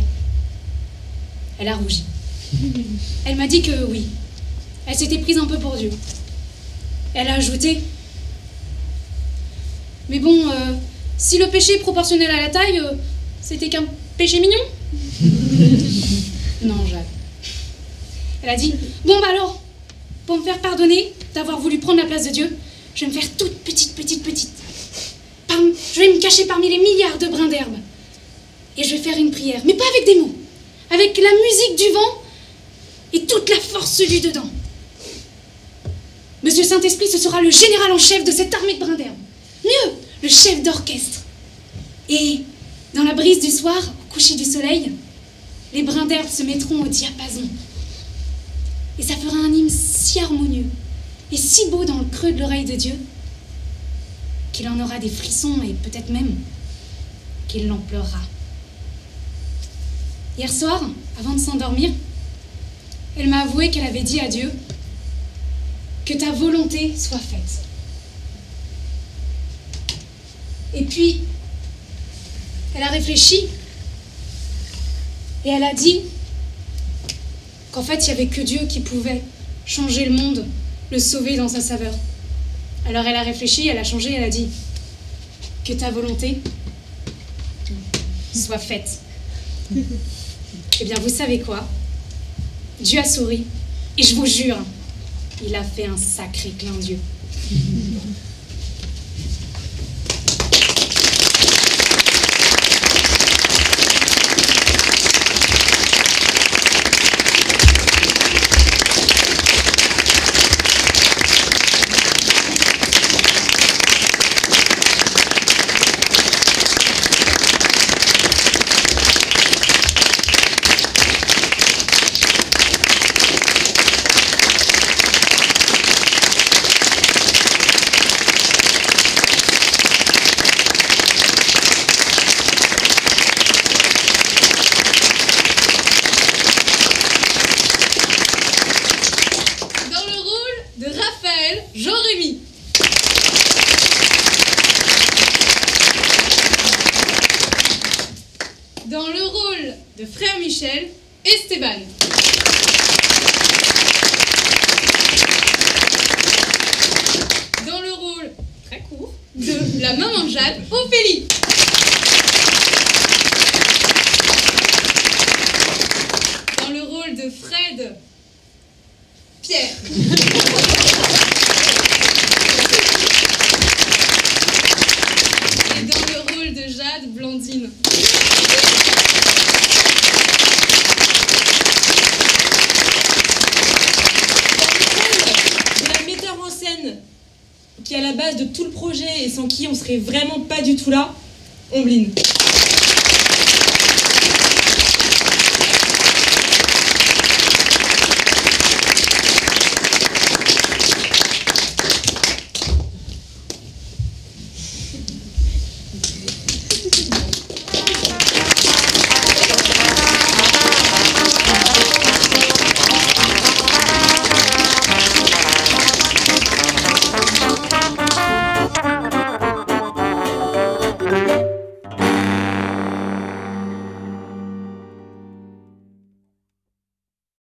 Elle a rougi. Elle m'a dit que oui, elle s'était prise un peu pour Dieu. Elle a ajouté « Mais bon, si le péché est proportionnel à la taille, c'était qu'un péché mignon ?» Non, Jade. Elle a dit « Bon, bah alors, pour me faire pardonner d'avoir voulu prendre la place de Dieu, je vais me faire toute petite. Je vais me cacher parmi les milliards de brins d'herbe. Et je vais faire une prière, mais pas avec des mots, avec la musique du vent et toute la force lue dedans. Monsieur Saint-Esprit, ce sera le général en chef de cette armée de brins d'herbe. Mieux, le chef d'orchestre. Et dans la brise du soir, au coucher du soleil, les brins d'herbe se mettront au diapason. Et ça fera un hymne si harmonieux et si beau dans le creux de l'oreille de Dieu qu'il en aura des frissons et peut-être même qu'il l'en pleurera. Hier soir, avant de s'endormir, elle m'a avoué qu'elle avait dit à Dieu que ta volonté soit faite. Et puis, elle a réfléchi et elle a dit qu'en fait, il n'y avait que Dieu qui pouvait changer le monde, le sauver dans sa saveur. Alors elle a réfléchi, elle a changé, elle a dit que ta volonté soit faite. Eh bien, vous savez quoi? Dieu a souri, et je vous jure, il a fait un sacré clin d'yeux. de frère Michel, Esteban. Dans le rôle, très court, de la maman de Jade, Ophélie. Dans le rôle de Fred, Pierre. Et dans le rôle de Jade, Blandine. Qui est à la base de tout le projet et sans qui on serait vraiment pas du tout là, Ombline.